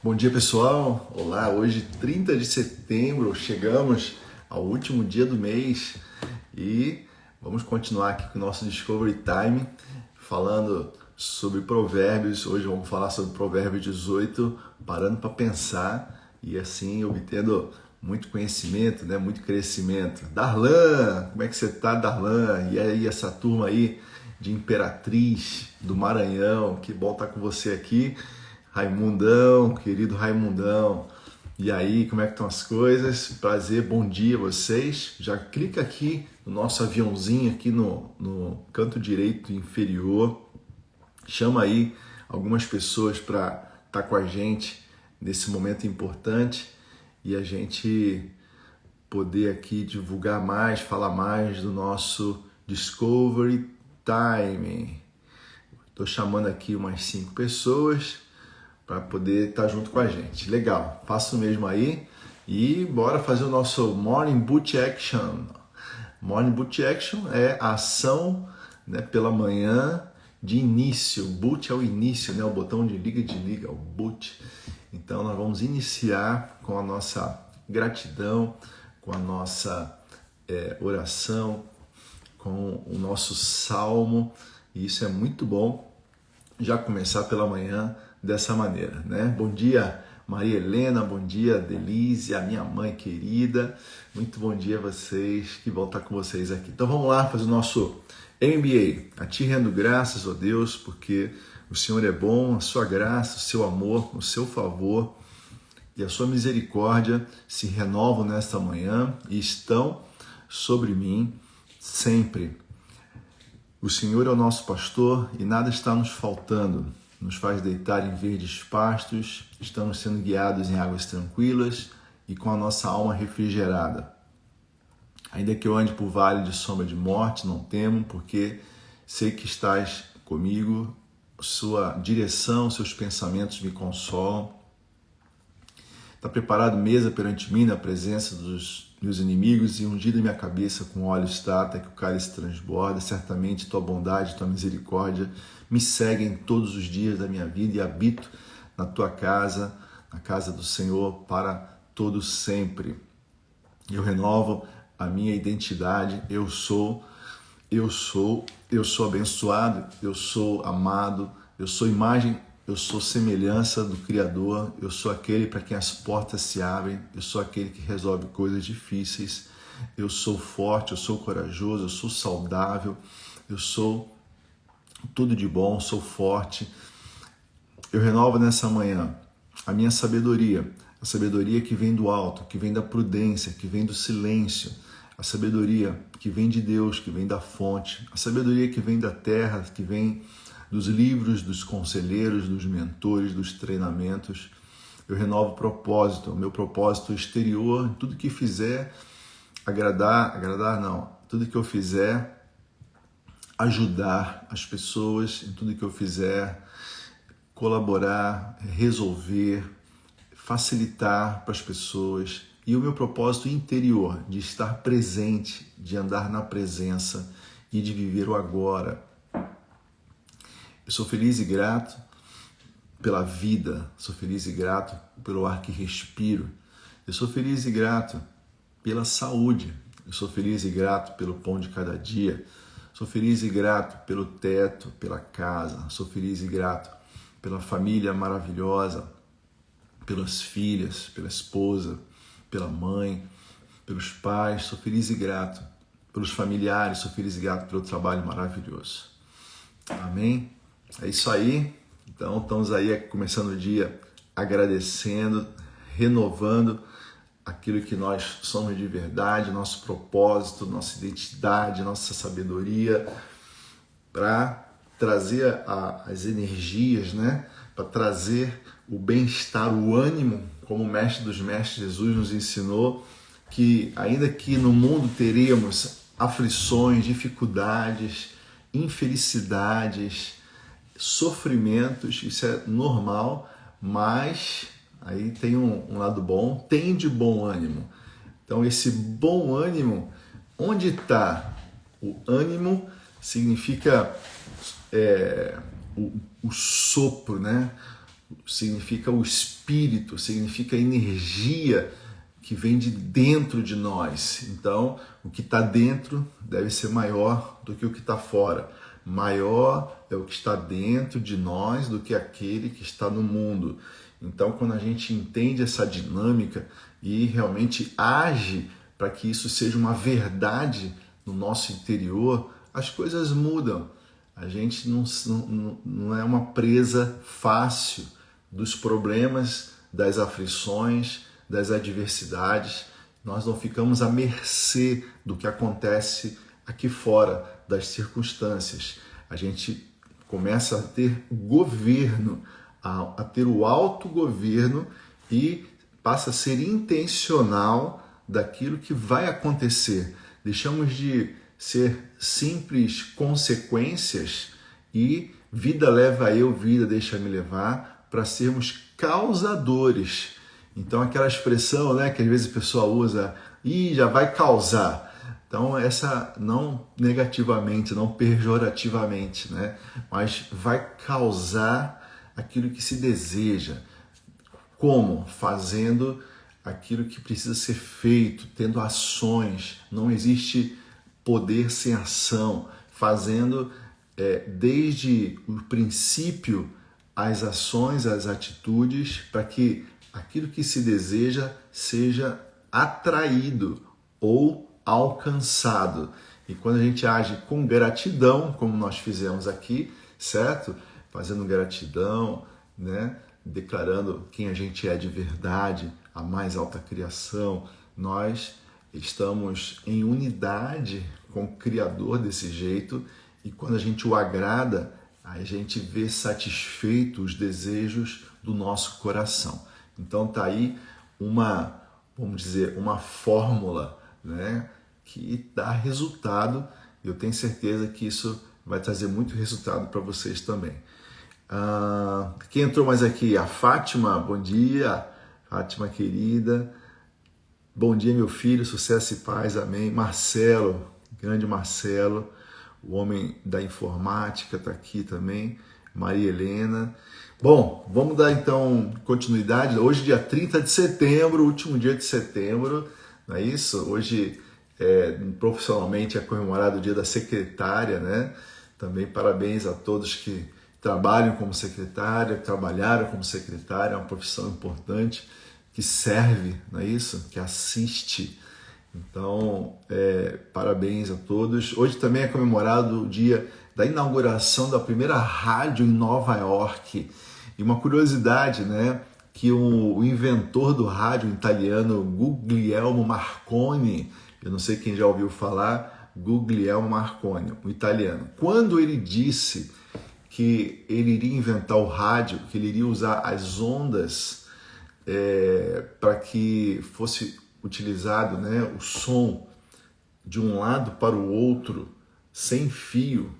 Bom dia, pessoal. Olá, hoje 30 de setembro, chegamos ao último dia do mês e vamos continuar aqui com o nosso Discovery Time falando sobre provérbios. Hoje vamos falar sobre Provérbios 18, parando para pensar e assim obtendo muito conhecimento, né? Muito crescimento. Darlan, como é que você tá, Darlan? E aí, essa turma aí de Imperatriz do Maranhão, que bom estar com você aqui. Raimundão, querido Raimundão. E aí, como é que estão as coisas? Prazer, bom dia a vocês. Já clica aqui no nosso aviãozinho aqui no canto direito inferior. Chama aí algumas pessoas para estar com a gente nesse momento importante e a gente poder aqui divulgar mais, falar mais do nosso Discovery Time. Estou chamando aqui umas 5 pessoas para poder estar junto com a gente. Legal, faça o mesmo aí e bora fazer o nosso Morning Boot Action. Morning Boot Action é a ação, né, pela manhã de início. Boot é o início, né, o botão de liga, o boot. Então nós vamos iniciar com a nossa gratidão, com a nossa oração, com o nosso salmo. E isso é muito bom, já começar pela manhã dessa maneira, né? Bom dia, Maria Helena, bom dia, Delícia, minha mãe querida, muito bom dia a vocês, que bom estar com vocês aqui. Então vamos lá fazer o nosso MBA. A Ti rendo graças, ó Deus, porque o Senhor é bom, a sua graça, o seu amor, o seu favor e a sua misericórdia se renovam nesta manhã e estão sobre mim sempre. O Senhor é o nosso pastor e nada está nos faltando. Nos faz deitar em verdes pastos, estamos sendo guiados em águas tranquilas e com a nossa alma refrigerada. Ainda que eu ande por vale de sombra de morte, não temo, porque sei que estás comigo, sua direção, seus pensamentos me consolam. Está preparado mesa perante mim na presença dos meus inimigos e ungida minha cabeça com óleo está, até que o cálice transborda. Certamente tua bondade, tua misericórdia me seguem todos os dias da minha vida e habito na tua casa, na casa do Senhor para todo sempre. Eu renovo a minha identidade, eu sou abençoado, eu sou amado, eu sou imagem, eu sou semelhança do Criador, eu sou aquele para quem as portas se abrem, eu sou aquele que resolve coisas difíceis, eu sou forte, eu sou corajoso, eu sou saudável, eu sou tudo de bom, sou forte. Eu renovo nessa manhã a minha sabedoria, a sabedoria que vem do alto, que vem da prudência, que vem do silêncio, a sabedoria que vem de Deus, que vem da fonte, a sabedoria que vem da terra, que vem dos livros, dos conselheiros, dos mentores, dos treinamentos. Eu renovo o propósito, o meu propósito exterior, tudo que fizer agradar não, tudo que eu fizer ajudar as pessoas, em tudo que eu fizer colaborar, resolver, facilitar para as pessoas. E o meu propósito interior de estar presente, de andar na presença e de viver o agora. Eu sou feliz e grato pela vida, sou feliz e grato pelo ar que respiro, eu sou feliz e grato pela saúde, eu sou feliz e grato pelo pão de cada dia, sou feliz e grato pelo teto, pela casa, sou feliz e grato pela família maravilhosa, pelas filhas, pela esposa, pela mãe, pelos pais, sou feliz e grato pelos familiares, sou feliz e grato pelo trabalho maravilhoso. Amém? É isso aí. Então, estamos aí começando o dia agradecendo, renovando aquilo que nós somos de verdade, nosso propósito, nossa identidade, nossa sabedoria, para trazer as energias, né? Para trazer o bem-estar, o ânimo, como o Mestre dos Mestres Jesus nos ensinou, que ainda que no mundo teríamos aflições, dificuldades, infelicidades, sofrimentos, isso é normal, mas aí tem um lado bom, tem de bom ânimo. Então esse bom ânimo, onde está o ânimo, significa o sopro, né? significa o espírito, significa a energia que vem de dentro de nós. Então, o que está dentro deve ser maior do que o que está fora. Maior é o que está dentro de nós do que aquele que está no mundo. Então, quando a gente entende essa dinâmica e realmente age para que isso seja uma verdade no nosso interior, as coisas mudam. A gente não é uma presa fácil dos problemas, das aflições, das adversidades. Nós não ficamos à mercê do que acontece aqui fora, das circunstâncias. A gente começa a ter governo, a ter o autogoverno e passa a ser intencional daquilo que vai acontecer. Deixamos de ser simples consequências e vida leva eu, vida deixa-me levar, para sermos causadores. Então aquela expressão, né, que às vezes a pessoa usa, já vai causar. Então essa não negativamente, não pejorativamente, né, mas vai causar aquilo que se deseja. Como? Fazendo aquilo que precisa ser feito, tendo ações. Não existe poder sem ação, fazendo desde o princípio as ações, as atitudes, para que aquilo que se deseja seja atraído ou alcançado. E quando a gente age com gratidão, como nós fizemos aqui, certo? Fazendo gratidão, né? Declarando quem a gente é de verdade, a mais alta criação, nós estamos em unidade com o Criador desse jeito, e quando a gente o agrada, a gente vê satisfeito os desejos do nosso coração. Então tá aí vamos dizer, uma fórmula, né, que dá resultado. Eu tenho certeza que isso vai trazer muito resultado para vocês também. Quem entrou mais aqui? A Fátima, bom dia. Fátima querida. Bom dia, meu filho, sucesso e paz, amém. Marcelo, grande Marcelo, o homem da informática, está aqui também. Maria Helena. Bom, vamos dar então continuidade. Hoje, dia 30 de setembro, último dia de setembro, não é isso? Hoje, profissionalmente, é comemorado o dia da secretária, né? Também parabéns a todos que trabalham como secretária, trabalharam como secretária, é uma profissão importante, que serve, não é isso? Que assiste. Então, parabéns a todos. Hoje também é comemorado o dia da inauguração da primeira rádio em Nova York. E uma curiosidade, né? Que o inventor do rádio italiano, Guglielmo Marconi, eu não sei quem já ouviu falar, Guglielmo Marconi, o italiano, quando ele disse que ele iria inventar o rádio, que ele iria usar as ondas para que fosse utilizado, né, o som de um lado para o outro, sem fio,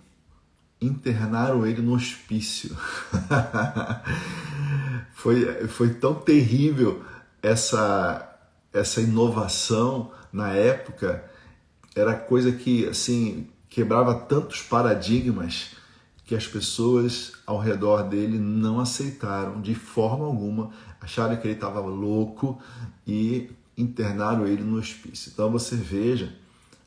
internaram ele no hospício. Foi tão terrível essa inovação na época, era coisa que assim quebrava tantos paradigmas que as pessoas ao redor dele não aceitaram de forma alguma, acharam que ele estava louco e internaram ele no hospício. Então você veja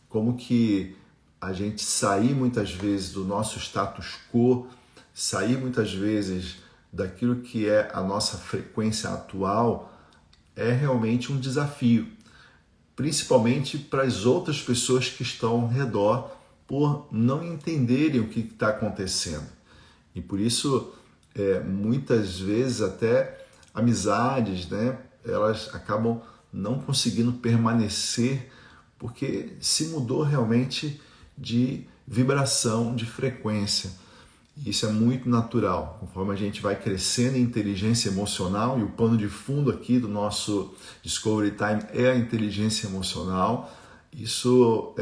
como que a gente sair muitas vezes do nosso status quo, sair muitas vezes daquilo que é a nossa frequência atual, é realmente um desafio, principalmente para as outras pessoas que estão ao redor, por não entenderem o que está acontecendo. E por isso, muitas vezes até amizades, né, elas acabam não conseguindo permanecer porque se mudou realmente de vibração, de frequência. Isso é muito natural. Conforme a gente vai crescendo em inteligência emocional, e o pano de fundo aqui do nosso Discovery Time é a inteligência emocional, isso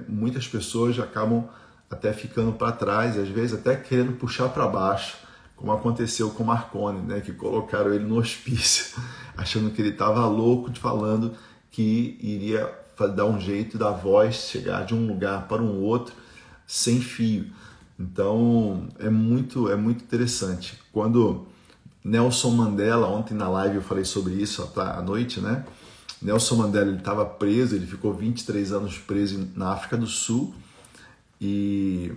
muitas pessoas acabam até ficando para trás, às vezes até querendo puxar para baixo, como aconteceu com Marconi, né, que colocaram ele no hospício, achando que ele estava louco, falando que iria dar um jeito da voz chegar de um lugar para um outro sem fio. Então é muito interessante. Quando Nelson Mandela, ontem na live eu falei sobre isso à noite, né? Nelson Mandela, ele estava preso, ele ficou 23 anos preso na África do Sul, e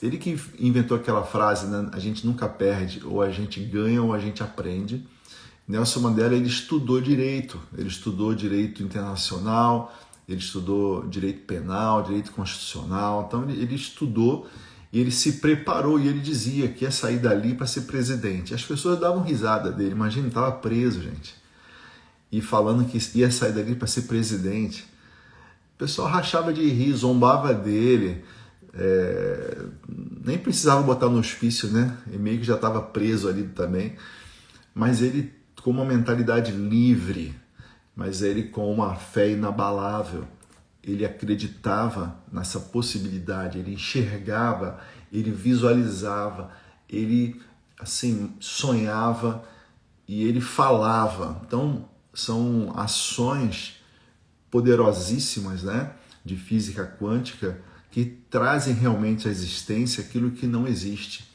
ele que inventou aquela frase, né? A gente nunca perde, ou a gente ganha ou a gente aprende. Nelson Mandela, ele estudou direito internacional, ele estudou direito penal, direito constitucional, então ele estudou e ele se preparou, e ele dizia que ia sair dali para ser presidente. As pessoas davam risada dele, imagina, estava preso, gente, e falando que ia sair dali para ser presidente. O pessoal rachava de rir, zombava dele, nem precisava botar no hospício, né? E meio que já estava preso ali também, mas ele com uma mentalidade livre, mas ele com uma fé inabalável. Ele acreditava nessa possibilidade, ele enxergava, ele visualizava, ele assim sonhava e ele falava. Então são ações poderosíssimas, né, de física quântica, que trazem realmente à existência aquilo que não existe.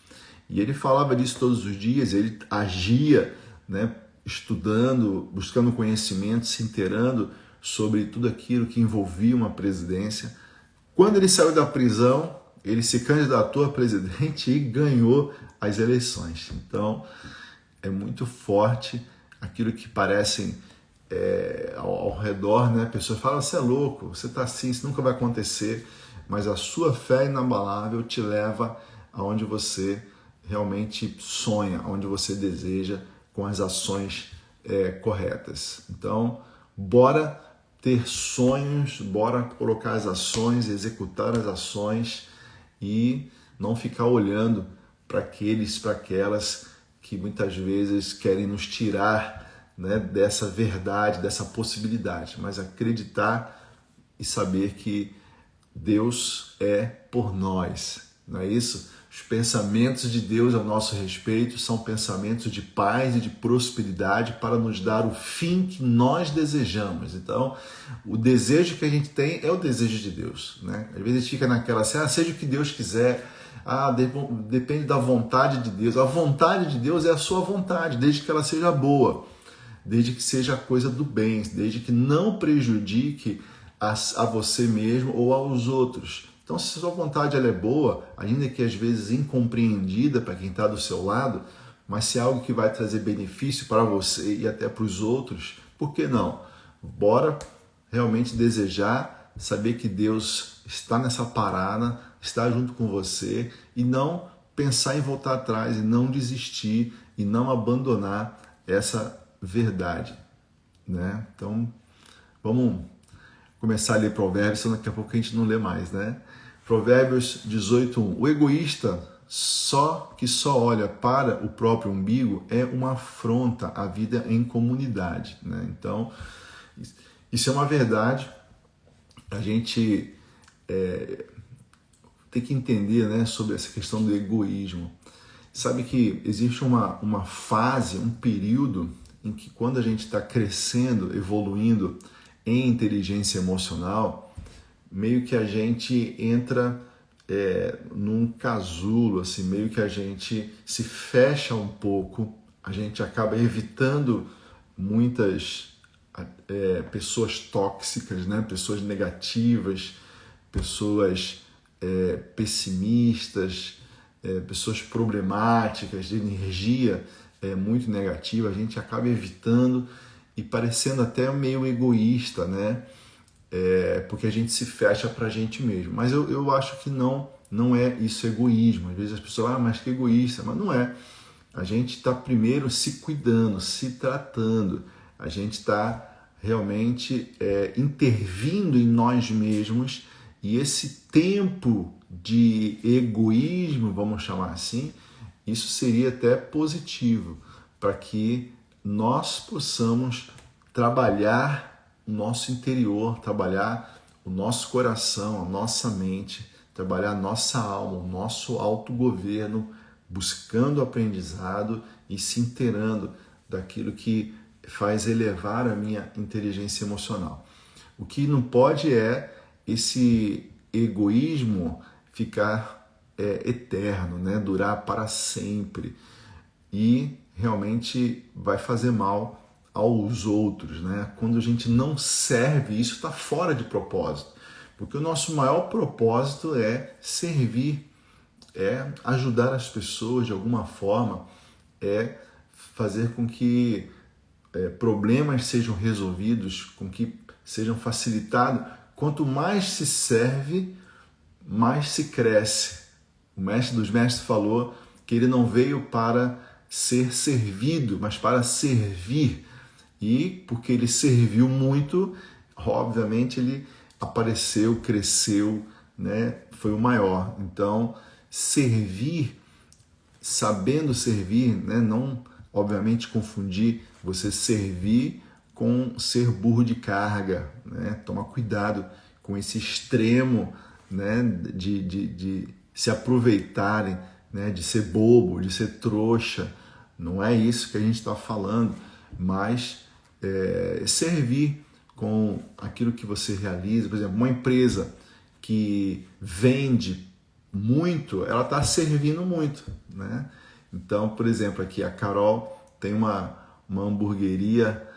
E ele falava disso todos os dias, ele agia, né, estudando, buscando conhecimento, se inteirando sobre tudo aquilo que envolvia uma presidência. Quando ele saiu da prisão, ele se candidatou a presidente e ganhou as eleições. Então, é muito forte aquilo que parecem ao redor, né? Pessoas falam, você é louco, você está assim, isso nunca vai acontecer, mas a sua fé inabalável te leva aonde você realmente sonha, aonde você deseja, com as ações corretas. Então, bora ter sonhos, bora colocar as ações, executar as ações e não ficar olhando para aqueles, para aquelas que muitas vezes querem nos tirar, né, dessa verdade, dessa possibilidade, mas acreditar e saber que Deus é por nós, não é isso? Os pensamentos de Deus a nosso respeito são pensamentos de paz e de prosperidade para nos dar o fim que nós desejamos. Então, o desejo que a gente tem é o desejo de Deus, né? Às vezes a gente fica naquela assim, seja o que Deus quiser, depende da vontade de Deus. A vontade de Deus é a sua vontade, desde que ela seja boa, desde que seja coisa do bem, desde que não prejudique a você mesmo ou aos outros. Então, se a sua vontade ela é boa, ainda que às vezes incompreendida para quem está do seu lado, mas se é algo que vai trazer benefício para você e até para os outros, por que não? Bora realmente desejar, saber que Deus está nessa parada, está junto com você, e não pensar em voltar atrás, e não desistir, e não abandonar essa verdade, né? Então, vamos começar a ler Provérbios, senão daqui a pouco a gente não lê mais, né? Provérbios 18:1. O egoísta que só olha para o próprio umbigo é uma afronta à vida em comunidade, né? Então, isso é uma verdade. A gente tem que entender, né, sobre essa questão do egoísmo. Sabe que existe uma fase, um período em que quando a gente está crescendo, evoluindo em inteligência emocional, meio que a gente entra num casulo, assim, meio que a gente se fecha um pouco, a gente acaba evitando muitas pessoas tóxicas, né? Pessoas negativas, pessoas pessimistas, pessoas problemáticas, de energia muito negativa, a gente acaba evitando e parecendo até meio egoísta, né? Porque a gente se fecha para a gente mesmo. Mas eu acho que não é isso egoísmo. Às vezes as pessoas falam, mas que egoísta. Mas não é. A gente está primeiro se cuidando, se tratando. A gente está realmente intervindo em nós mesmos. E esse tempo de egoísmo, vamos chamar assim, isso seria até positivo para que nós possamos trabalhar o nosso interior, trabalhar o nosso coração, a nossa mente, trabalhar a nossa alma, o nosso autogoverno, buscando aprendizado e se inteirando daquilo que faz elevar a minha inteligência emocional. O que não pode é esse egoísmo ficar eterno, né? Durar para sempre. E realmente vai fazer mal aos outros, né? Quando a gente não serve, isso está fora de propósito, porque o nosso maior propósito é servir, é ajudar as pessoas de alguma forma, é fazer com que problemas sejam resolvidos, com que sejam facilitados. Quanto mais se serve, mais se cresce. O mestre dos mestres falou que ele não veio para ser servido, mas para servir. E porque ele serviu muito, obviamente ele apareceu, cresceu, né? Foi o maior. Então, servir, sabendo servir, né? Não, obviamente, confundir você servir com ser burro de carga, né? Toma cuidado com esse extremo, né? de se aproveitarem, né? De ser bobo, de ser trouxa. Não é isso que a gente está falando, mas servir com aquilo que você realiza. Por exemplo, uma empresa que vende muito, ela está servindo muito, né? Então, por exemplo, aqui a Carol tem uma hamburgueria,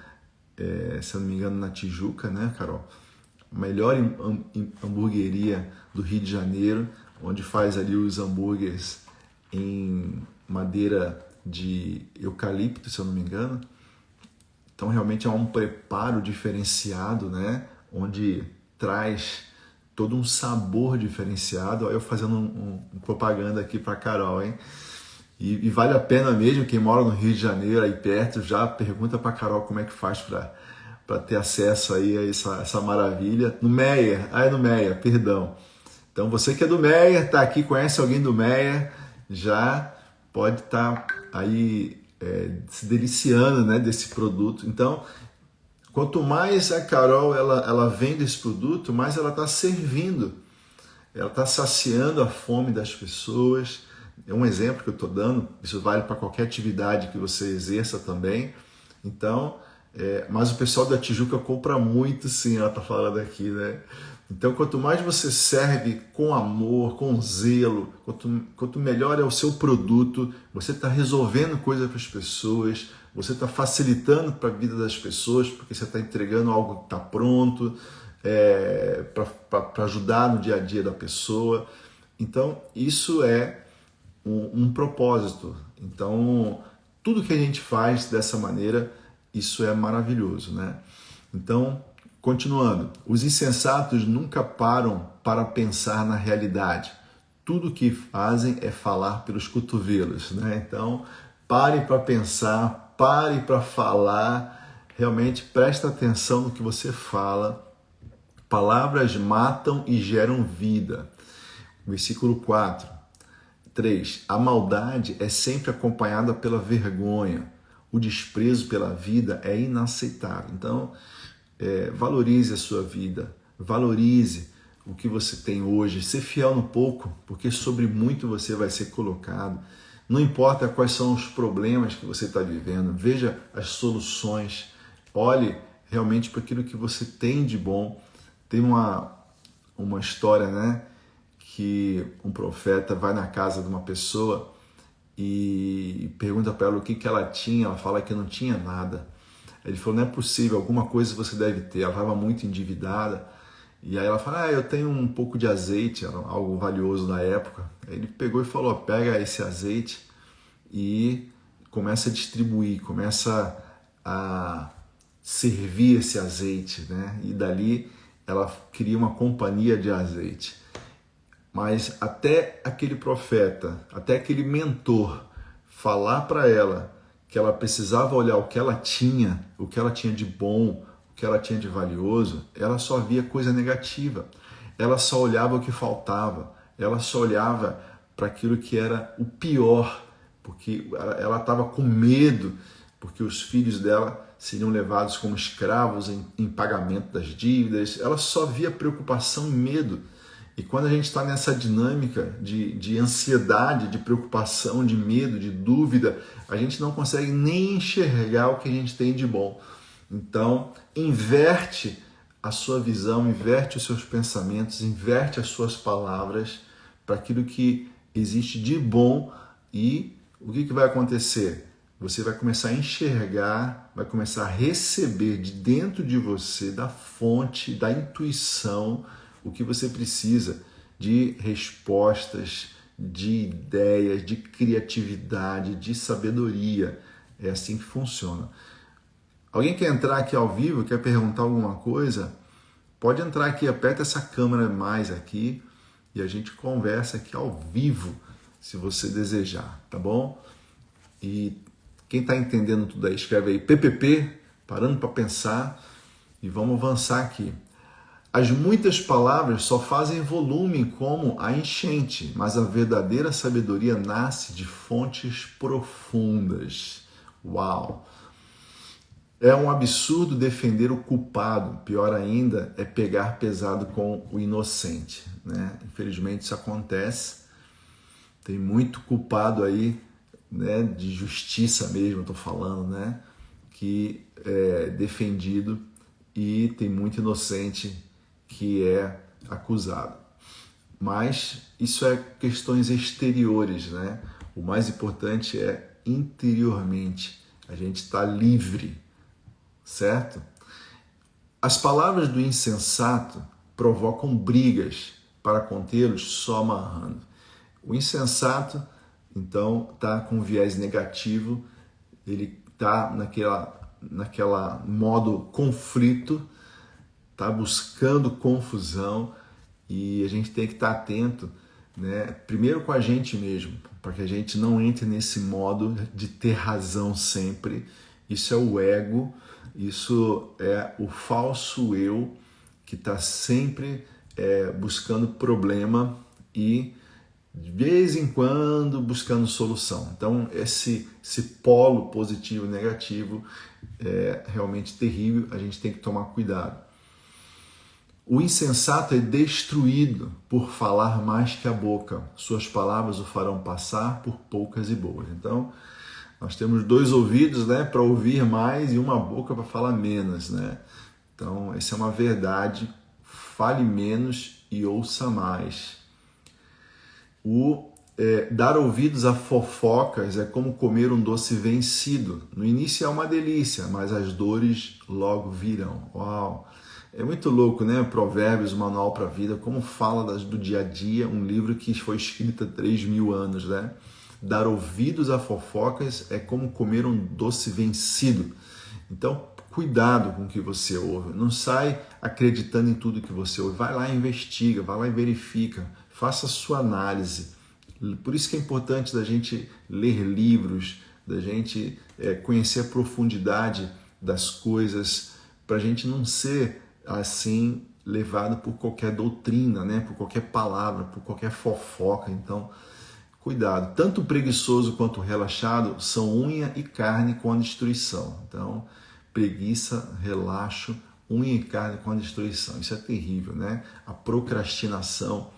se eu não me engano, na Tijuca, né, Carol? A melhor hamburgueria do Rio de Janeiro, onde faz ali os hambúrgueres em madeira de eucalipto, se eu não me engano. Então, realmente é um preparo diferenciado, né? Onde traz todo um sabor diferenciado. Olha eu fazendo um propaganda aqui para Carol, hein? E vale a pena mesmo, quem mora no Rio de Janeiro, aí perto, já pergunta para Carol como é que faz para ter acesso aí a essa maravilha. No Meier, no Meier, perdão. Então, você que é do Meier, está aqui, conhece alguém do Meier, já pode estar aí se deliciando, né, desse produto. Então, quanto mais a Carol ela vende esse produto, mais ela está servindo, ela está saciando a fome das pessoas. É um exemplo que eu estou dando, isso vale para qualquer atividade que você exerça também. Então, mas o pessoal da Tijuca compra muito, sim, ela está falando aqui, né? Então, quanto mais você serve com amor, com zelo, quanto melhor é o seu produto, você está resolvendo coisas para as pessoas, você está facilitando para a vida das pessoas, porque você está entregando algo que está pronto, para ajudar no dia a dia da pessoa. Então, isso é um propósito. Então, tudo que a gente faz dessa maneira, isso é maravilhoso, né? Então, continuando, os insensatos nunca param para pensar na realidade. Tudo que fazem é falar pelos cotovelos, né? Então, pare para pensar, pare para falar, realmente presta atenção no que você fala. Palavras matam e geram vida. Versículo 4. 3. A maldade é sempre acompanhada pela vergonha. O desprezo pela vida é inaceitável. Então, valorize a sua vida, valorize o que você tem hoje, ser fiel no pouco, porque sobre muito você vai ser colocado. Não importa quais são os problemas que você está vivendo, veja as soluções, olhe realmente para aquilo que você tem de bom. Tem uma história, né, que um profeta vai na casa de uma pessoa e pergunta para ela o que ela tinha, ela fala que não tinha nada. Ele falou, não é possível, alguma coisa você deve ter. Ela estava muito endividada. E aí ela fala, eu tenho um pouco de azeite, era algo valioso na época. Aí ele pegou e falou, pega esse azeite e começa a distribuir, começa a servir esse azeite, né? E dali ela cria uma companhia de azeite. Mas até aquele profeta, até aquele mentor falar para ela que ela precisava olhar o que ela tinha de bom, o que ela tinha de valioso, ela só via coisa negativa. Ela só olhava o que faltava, ela só olhava para aquilo que era o pior, porque ela estava com medo, porque os filhos dela seriam levados como escravos em pagamento das dívidas. Ela só via preocupação e medo. E quando a gente está nessa dinâmica de ansiedade, de preocupação, de medo, de dúvida, a gente não consegue nem enxergar o que a gente tem de bom. Então, inverte a sua visão, inverte os seus pensamentos, inverte as suas palavras para aquilo que existe de bom e o que vai acontecer? você vai começar a enxergar, vai começar a receber de dentro de você, da fonte, da intuição, o que você precisa de respostas, de ideias, de criatividade, de sabedoria. É assim que funciona. Alguém quer entrar aqui ao vivo, quer perguntar alguma coisa? Pode entrar aqui, aperta essa câmera mais aqui e a gente conversa aqui ao vivo, se você desejar, tá bom? E quem está entendendo tudo aí, escreve aí PPP, parando para pensar, e vamos avançar aqui. As muitas palavras só fazem volume como a enchente, mas a verdadeira sabedoria nasce de fontes profundas. Uau! É um absurdo defender o culpado, pior ainda é pegar pesado com o inocente, né? Infelizmente isso acontece, tem muito culpado aí, né, de justiça mesmo, estou falando, né, que é defendido, e tem muito inocente que é acusado. Mas isso é questões exteriores, né? O mais importante é interiormente, a gente está livre, certo? As palavras do insensato provocam brigas, para contê-los só amarrando. O insensato, então, está com viés negativo, ele está naquela modo conflito, está buscando confusão, e a gente tem que estar atento, né? Primeiro com a gente mesmo, para que a gente não entre nesse modo de ter razão sempre. Isso é o ego, isso é o falso eu que está sempre buscando problema e de vez em quando buscando solução. Então esse polo positivo e negativo é realmente terrível, a gente tem que tomar cuidado. O insensato é destruído por falar mais que a boca. Suas palavras o farão passar por poucas e boas. Então, nós temos 2 ouvidos, né, para ouvir mais e uma boca para falar menos, né? Então, essa é uma verdade. Fale menos e ouça mais. Dar ouvidos a fofocas é como comer um doce vencido. No início é uma delícia, mas as dores logo virão. Uau! É muito louco, né? Provérbios, Manual para a Vida, como fala do dia a dia, um livro que foi escrito há 3.000 anos, né? Dar ouvidos a fofocas é como comer um doce vencido. Então, cuidado com o que você ouve. Não sai acreditando em tudo que você ouve. Vai lá e investiga, vai lá e verifica. Faça a sua análise. Por isso que é importante da gente ler livros, da gente conhecer a profundidade das coisas, para a gente não ser assim levado por qualquer doutrina, né? Por qualquer palavra, por qualquer fofoca. Então, cuidado. Tanto o preguiçoso quanto o relaxado são unha e carne com a destruição. Então, preguiça, relaxo, unha e carne com a destruição. Isso é terrível, né? A procrastinação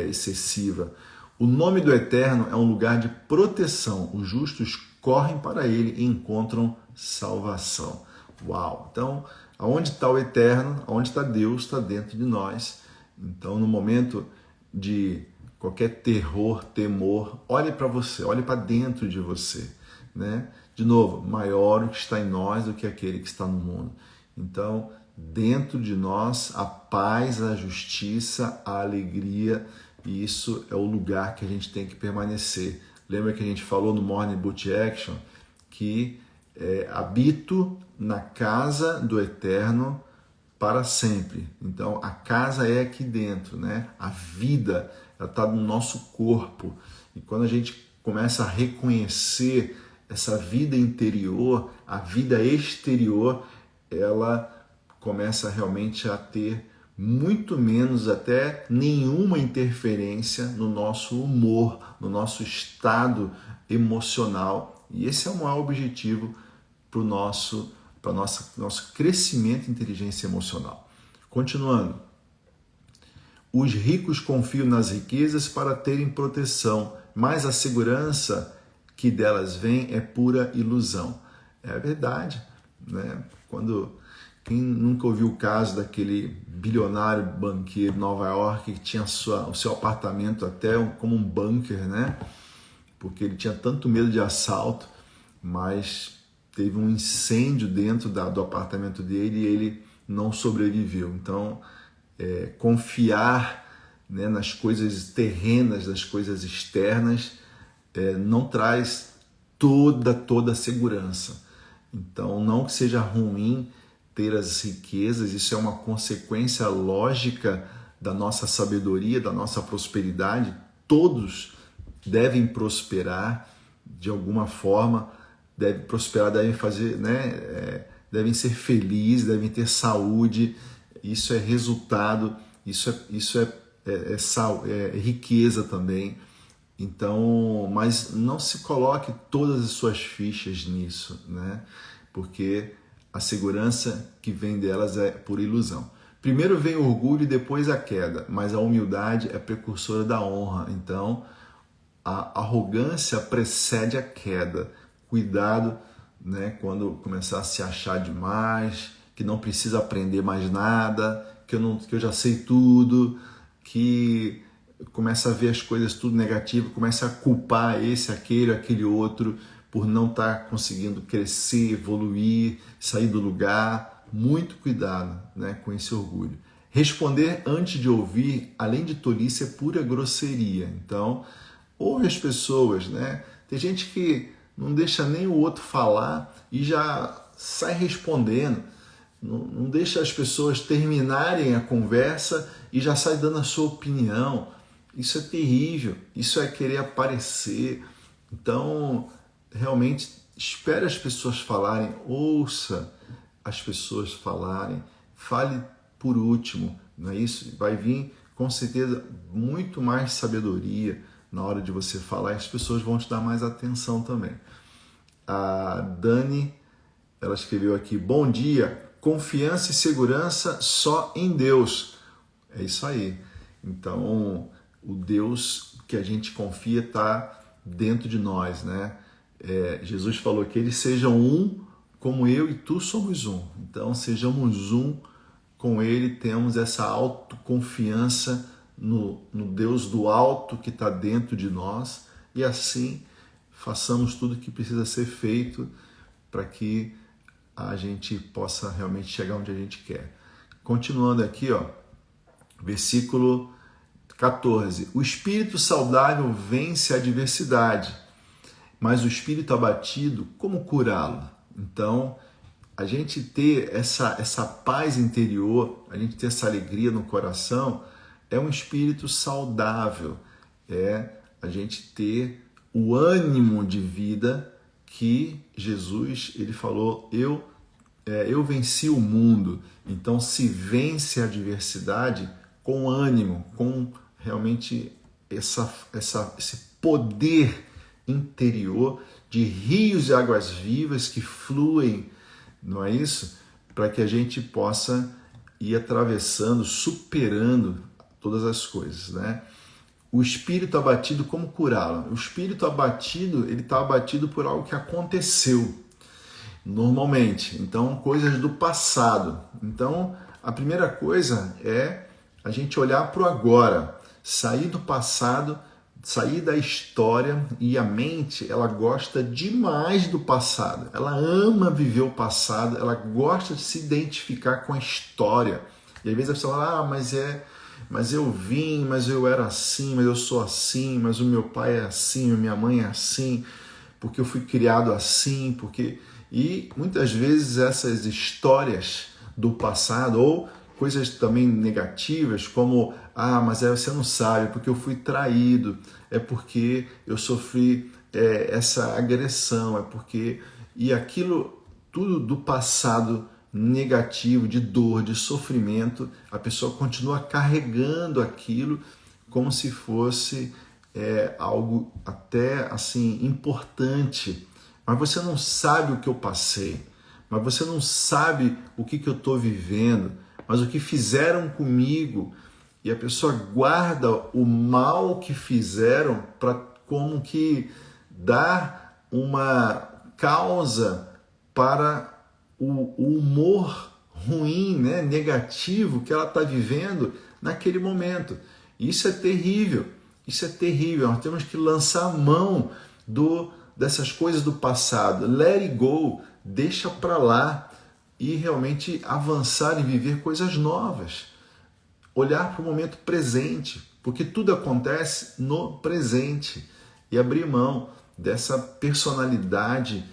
excessiva. O nome do Eterno é um lugar de proteção. Os justos correm para ele e encontram salvação. Uau! Então, aonde está o Eterno, aonde está Deus, está dentro de nós. Então, no momento de qualquer terror, temor, olhe para você, olhe para dentro de você, né? De novo, maior o que está em nós do que aquele que está no mundo. Então, dentro de nós, a paz, a justiça, a alegria, e isso é o lugar que a gente tem que permanecer. Lembra que a gente falou no Morning Boot Action que habito na casa do Eterno para sempre. Então, a casa é aqui dentro, né? A vida, ela está no nosso corpo. E quando a gente começa a reconhecer essa vida interior, a vida exterior, ela começa realmente a ter muito menos, até nenhuma interferência no nosso humor, no nosso estado emocional. E esse é o maior objetivo para o nosso crescimento e inteligência emocional. Continuando. Os ricos confiam nas riquezas para terem proteção, mas a segurança que delas vem é pura ilusão. É verdade, né? Quem nunca ouviu o caso daquele bilionário banqueiro de Nova York que tinha o seu apartamento até como um bunker, né? Porque ele tinha tanto medo de assalto, mas teve um incêndio dentro do apartamento dele e ele não sobreviveu. Então, confiar, né, nas coisas terrenas, nas coisas externas, não traz toda a segurança. Então, não que seja ruim ter as riquezas, isso é uma consequência lógica da nossa sabedoria, da nossa prosperidade. Todos devem prosperar de alguma forma, devem prosperar, devem fazer, né, devem ser felizes, devem ter saúde. Isso é resultado, isso é riqueza também. Então, mas não se coloque todas as suas fichas nisso, né? Porque a segurança que vem delas é por ilusão. Primeiro vem o orgulho e depois a queda, mas a humildade é precursora da honra. Então, a arrogância precede a queda. Cuidado, né, quando começar a se achar demais, que não precisa aprender mais nada, que eu já sei tudo, que começa a ver as coisas tudo negativo, começa a culpar esse, aquele outro por não estar conseguindo crescer, evoluir, sair do lugar. Muito cuidado, né, com esse orgulho. Responder antes de ouvir, além de tolice, é pura grosseria. Então, ouve as pessoas, né? Tem gente que não deixa nem o outro falar e já sai respondendo. Não deixa as pessoas terminarem a conversa e já sai dando a sua opinião. Isso é terrível, isso é querer aparecer. Então, realmente, espere as pessoas falarem, ouça as pessoas falarem, fale por último, não é isso? Vai vir, com certeza, muito mais sabedoria na hora de você falar e as pessoas vão te dar mais atenção também. A Dani, ela escreveu aqui, bom dia, confiança e segurança só em Deus. É isso aí. Então, o Deus que a gente confia está dentro de nós, né? Jesus falou que eles sejam um, como eu e tu somos um. Então, sejamos um com Ele, temos essa autoconfiança no Deus do alto que está dentro de nós e assim façamos tudo o que precisa ser feito para que a gente possa realmente chegar onde a gente quer. Continuando aqui, ó, versículo 14. O espírito saudável vence a adversidade, mas o espírito abatido, como curá-lo? Então, a gente ter essa paz interior, a gente ter essa alegria no coração, é um espírito saudável, é a gente ter o ânimo de vida que Jesus, ele falou, eu venci o mundo. Então, se vence a adversidade com ânimo, com realmente esse poder interior de rios de águas vivas que fluem, não é isso? Para que a gente possa ir atravessando, superando todas as coisas, né? O espírito abatido, como curá-lo? O espírito abatido, ele está abatido por algo que aconteceu, normalmente. Então, coisas do passado. Então, a primeira coisa é a gente olhar para o agora, sair do passado, sair da história, e a mente, ela gosta demais do passado. Ela ama viver o passado, ela gosta de se identificar com a história. E às vezes a pessoa fala, mas eu vim, mas eu era assim, mas eu sou assim, mas o meu pai é assim, a minha mãe é assim, porque eu fui criado assim, porque... E muitas vezes essas histórias do passado, ou coisas também negativas, como, mas você não sabe, porque eu fui traído, é porque eu sofri essa agressão, é porque... E aquilo, tudo do passado negativo, de dor, de sofrimento, a pessoa continua carregando aquilo como se fosse algo até assim importante. Mas você não sabe o que eu passei, mas você não sabe o que eu estou vivendo, mas o que fizeram comigo, e a pessoa guarda o mal que fizeram para como que dar uma causa para o humor ruim, né, negativo que ela está vivendo naquele momento. Isso é terrível, isso é terrível. Nós temos que lançar a mão dessas coisas do passado. Let it go, deixa para lá e realmente avançar e viver coisas novas. Olhar para o momento presente, porque tudo acontece no presente. E abrir mão dessa personalidade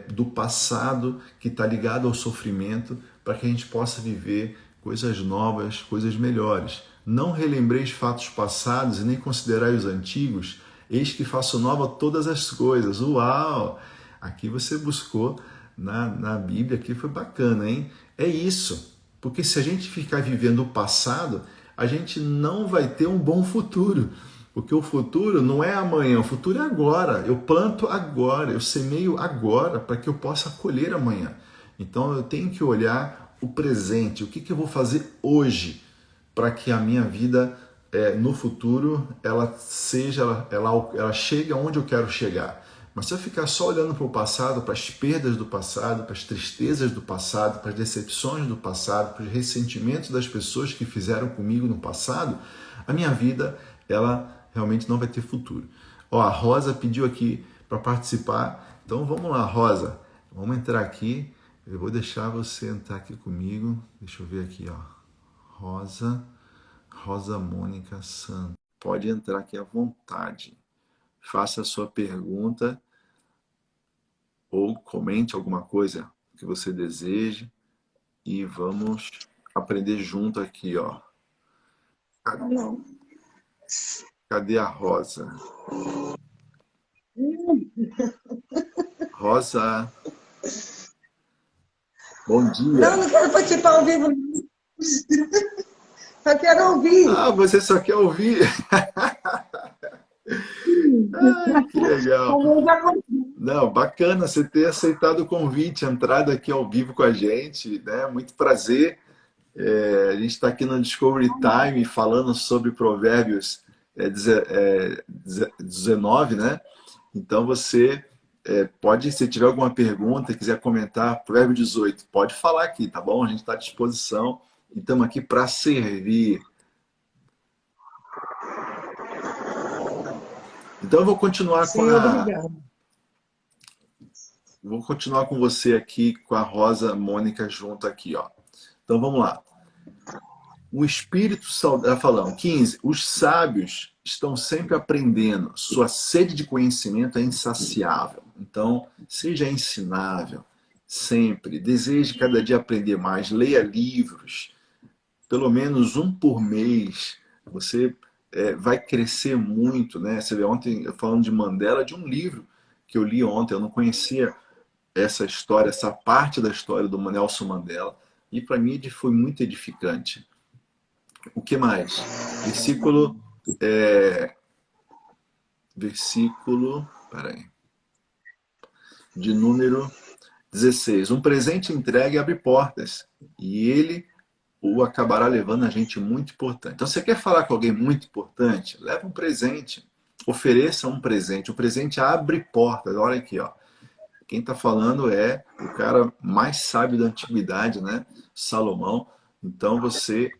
do passado que está ligada ao sofrimento para que a gente possa viver coisas novas, coisas melhores. Não relembreis fatos passados e nem considerai os antigos, eis que faço nova todas as coisas. Uau! Aqui você buscou na Bíblia, aqui foi bacana, hein? É isso. Porque se a gente ficar vivendo o passado, a gente não vai ter um bom futuro. Porque o futuro não é amanhã, o futuro é agora. Eu planto agora, eu semeio agora para que eu possa colher amanhã. Então eu tenho que olhar o presente, o que eu vou fazer hoje para que a minha vida no futuro ela chegue aonde eu quero chegar. Mas se eu ficar só olhando para o passado, para as perdas do passado, para as tristezas do passado, para as decepções do passado, para os ressentimentos das pessoas que fizeram comigo no passado, a minha vida ela realmente não vai ter futuro. Ó, a Rosa pediu aqui para participar. Então vamos lá, Rosa. Vamos entrar aqui. Eu vou deixar você entrar aqui comigo. Deixa eu ver aqui, ó. Rosa Mônica Santos. Pode entrar aqui à vontade. Faça a sua pergunta ou comente alguma coisa que você deseje e vamos aprender junto aqui, ó. Não. Cadê a Rosa? Rosa. Bom dia. Não quero participar ao vivo. Só quero ouvir. Ah, você só quer ouvir? Ai, que legal. Não, bacana você ter aceitado o convite, entrado aqui ao vivo com a gente, né? Muito prazer. A gente está aqui no Discovery Time falando sobre Provérbios 19, né? Então você pode, se tiver alguma pergunta, quiser comentar, Provérbio 18, pode falar aqui, tá bom? A gente está à disposição e estamos aqui para servir. Então eu vou continuar Vou continuar com você aqui, com a Rosa Mônica junto aqui, ó. Então vamos lá. O espírito saudável, falando, 15. Os sábios estão sempre aprendendo. Sua sede de conhecimento é insaciável. Então, seja ensinável, sempre. Deseje cada dia aprender mais. Leia livros, pelo menos um por mês. Você vai crescer muito, né? Você vê ontem, falando de Mandela, de um livro que eu li ontem. Eu não conhecia essa história, essa parte da história do Nelson Mandela. E para mim foi muito edificante. O que mais? Peraí. De número 16. Um presente entregue abre portas. E ele o acabará levando a gente muito importante. Então, você quer falar com alguém muito importante? Leva um presente. Ofereça um presente. O presente abre portas. Olha aqui, ó. Quem está falando é o cara mais sábio da antiguidade, né? Salomão. Então, você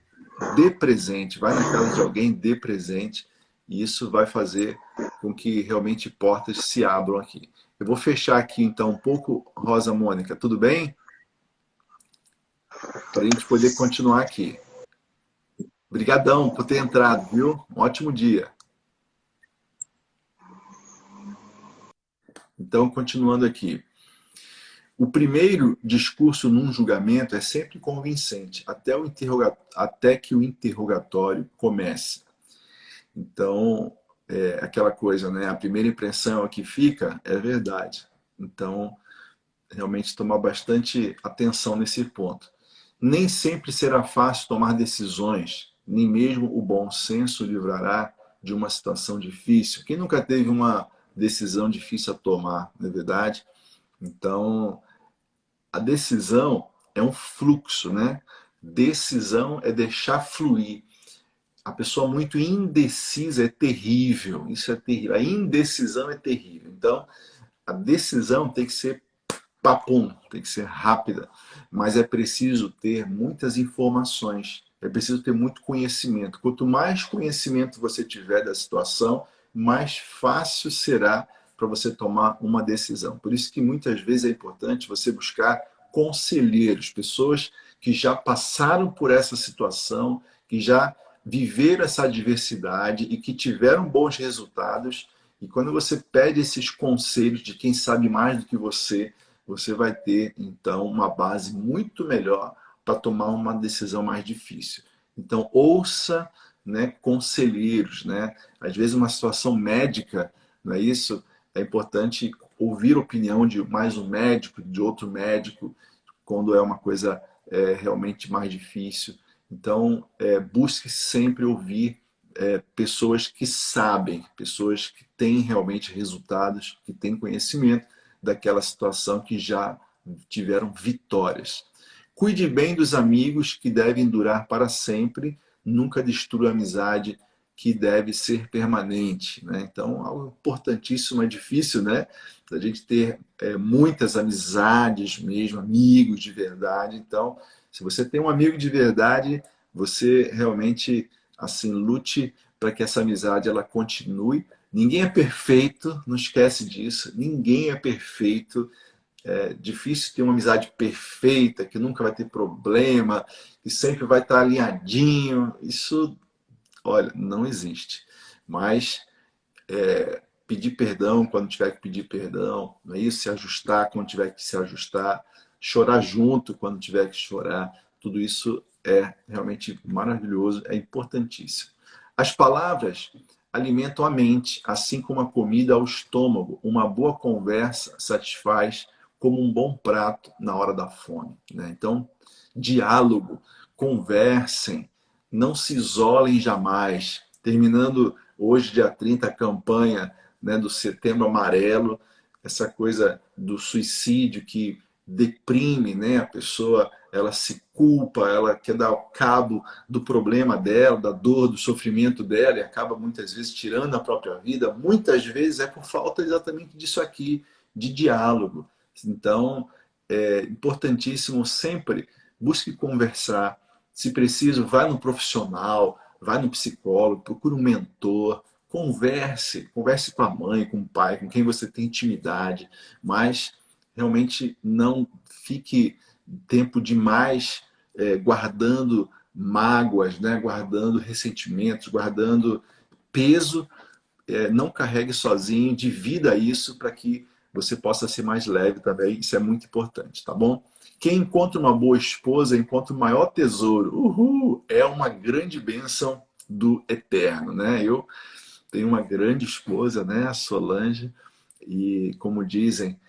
dê presente. Vai na casa de alguém, dê presente. E isso vai fazer com que realmente portas se abram aqui. Eu vou fechar aqui, então, um pouco, Rosa Mônica. Tudo bem? Para a gente poder continuar aqui. Obrigadão por ter entrado, viu? Um ótimo dia. Então, continuando aqui. O primeiro discurso num julgamento é sempre convincente, até que o interrogatório comece. Então, aquela coisa, né? A primeira impressão que fica é verdade. Então, realmente tomar bastante atenção nesse ponto. Nem sempre será fácil tomar decisões, nem mesmo o bom senso livrará de uma situação difícil. Quem nunca teve uma decisão difícil a tomar, não é verdade? Então, a decisão é um fluxo, né? Decisão é deixar fluir. A pessoa muito indecisa é terrível. Isso é terrível. A indecisão é terrível. Então, a decisão tem que ser papum, tem que ser rápida. Mas é preciso ter muitas informações. É preciso ter muito conhecimento. Quanto mais conhecimento você tiver da situação, mais fácil será para você tomar uma decisão. Por isso que muitas vezes é importante você buscar conselheiros, pessoas que já passaram por essa situação, que já viveram essa adversidade e que tiveram bons resultados. E quando você pede esses conselhos de quem sabe mais do que você, você vai ter, então, uma base muito melhor para tomar uma decisão mais difícil. Então, ouça, né, conselheiros, né? Às vezes uma situação médica, não é isso? É importante ouvir a opinião de mais um médico, de outro médico, quando é uma coisa realmente mais difícil. Então, busque sempre ouvir pessoas que sabem, pessoas que têm realmente resultados, que têm conhecimento daquela situação, que já tiveram vitórias. Cuide bem dos amigos que devem durar para sempre, nunca destrua a amizade que deve ser permanente, né? Então, algo importantíssimo, é difícil, né? A gente ter muitas amizades mesmo, amigos de verdade. Então, se você tem um amigo de verdade, você realmente assim lute para que essa amizade ela continue. Ninguém é perfeito, não esquece disso. Ninguém é perfeito. É difícil ter uma amizade perfeita, que nunca vai ter problema, que sempre vai estar alinhadinho. Isso, olha, não existe. Mas pedir perdão quando tiver que pedir perdão, não é isso? Se ajustar quando tiver que se ajustar, chorar junto quando tiver que chorar, tudo isso é realmente maravilhoso, é importantíssimo. As palavras alimentam a mente, assim como a comida ao estômago. Uma boa conversa satisfaz como um bom prato na hora da fome, né? Então, diálogo, conversem, não se isolem jamais. Terminando hoje, dia 30, a campanha, né, do Setembro Amarelo, essa coisa do suicídio que deprime, né? A pessoa ela se culpa, ela quer dar cabo do problema dela, da dor, do sofrimento dela e acaba muitas vezes tirando a própria vida. Muitas vezes é por falta exatamente disso aqui, de diálogo. Então, é importantíssimo sempre busque conversar. Se preciso, vai no profissional, vai no psicólogo, procure um mentor, converse com a mãe, com o pai, com quem você tem intimidade, mas realmente não fique tempo demais guardando mágoas, né? Guardando ressentimentos, guardando peso. Não carregue sozinho, divida isso para que você possa ser mais leve também. Isso é muito importante, tá bom? Quem encontra uma boa esposa encontra o maior tesouro. Uhul! É uma grande bênção do eterno, né? Eu tenho uma grande esposa, né? A Solange. E como dizem,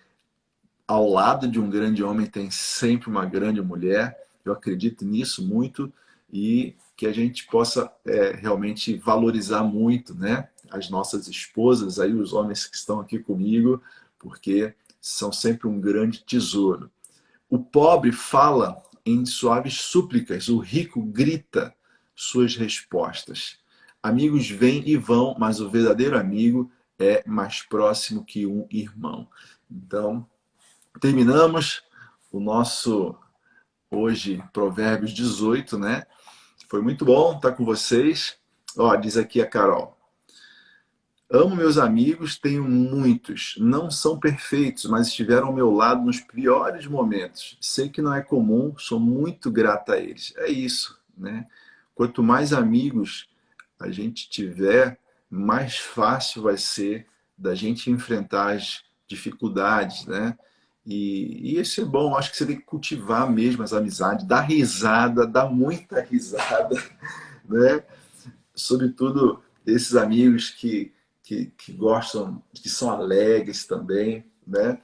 ao lado de um grande homem tem sempre uma grande mulher. Eu acredito nisso muito e que a gente possa realmente valorizar muito, né, as nossas esposas, aí os homens que estão aqui comigo, porque são sempre um grande tesouro. O pobre fala em suaves súplicas, o rico grita suas respostas. Amigos vêm e vão, mas o verdadeiro amigo é mais próximo que um irmão. Então, terminamos o nosso hoje Provérbios 18, né? Foi muito bom estar com vocês. Ó, diz aqui a Carol. Amo meus amigos, tenho muitos. Não são perfeitos, mas estiveram ao meu lado nos piores momentos. Sei que não é comum, sou muito grata a eles. É isso, né? Quanto mais amigos a gente tiver, mais fácil vai ser da gente enfrentar as dificuldades, né? E isso é bom, acho que você tem que cultivar mesmo as amizades, dar risada, dar muita risada, né? Sobretudo esses amigos que gostam, que são alegres também, né?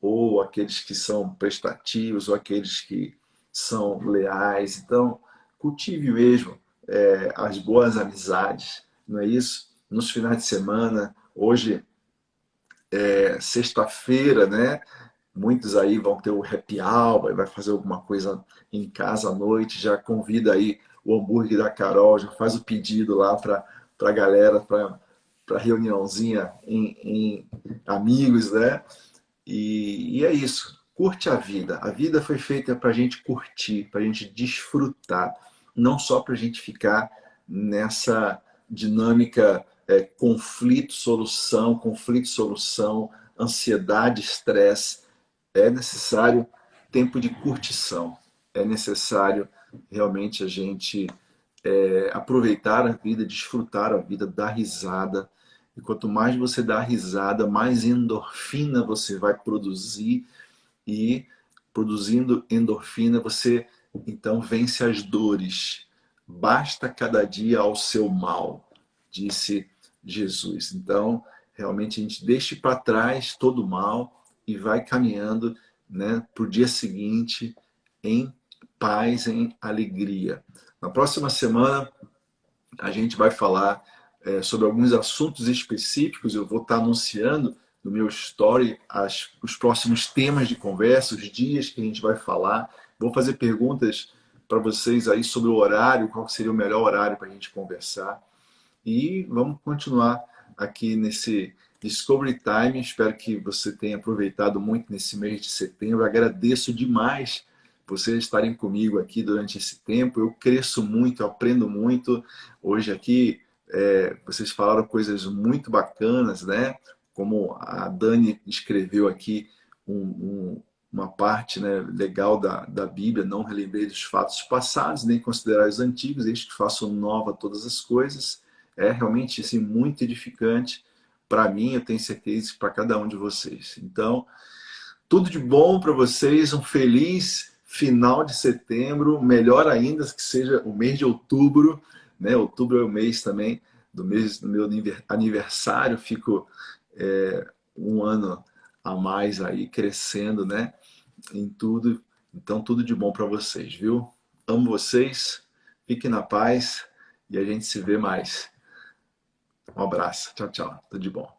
Ou aqueles que são prestativos, ou aqueles que são leais. Então, cultive mesmo as boas amizades, não é isso? Nos finais de semana, hoje é sexta-feira, né? Muitos aí vão ter o happy hour, vai fazer alguma coisa em casa à noite, já convida aí o hambúrguer da Carol, já faz o pedido lá para a galera, para reuniãozinha em amigos, né? E é isso. Curte a vida. A vida foi feita para a gente curtir, para a gente desfrutar, não só para a gente ficar nessa dinâmica conflito, solução, ansiedade, estresse. É necessário tempo de curtição. É necessário realmente a gente aproveitar a vida, desfrutar a vida, dar risada. E quanto mais você dá risada, mais endorfina você vai produzir. E produzindo endorfina, você então vence as dores. Basta cada dia ao seu mal, disse Jesus. Então, realmente a gente deixa para trás todo o mal e vai caminhando, né, para o dia seguinte em paz, em alegria. Na próxima semana, a gente vai falar sobre alguns assuntos específicos. Eu vou estar anunciando no meu story os próximos temas de conversa, os dias que a gente vai falar. Vou fazer perguntas para vocês aí sobre o horário, qual seria o melhor horário para a gente conversar. E vamos continuar aqui nesse Discovery Time. Espero que você tenha aproveitado muito nesse mês de setembro. Agradeço demais vocês estarem comigo aqui durante esse tempo. Eu cresço muito, eu aprendo muito. Hoje aqui vocês falaram coisas muito bacanas, né? Como a Dani escreveu aqui uma parte, né, legal da Bíblia. Não relembrei dos fatos passados, nem considerar os antigos, eis que faço nova todas as coisas. É realmente assim, muito edificante para mim, eu tenho certeza, para cada um de vocês. Então, tudo de bom para vocês, um feliz final de setembro, melhor ainda que seja o mês de outubro, né? Outubro é o mês também do meu aniversário, fico um ano a mais aí crescendo, né? Em tudo. Então, tudo de bom para vocês, viu? Amo vocês, fiquem na paz e a gente se vê mais. Um abraço. Tchau, tchau. Tudo de bom.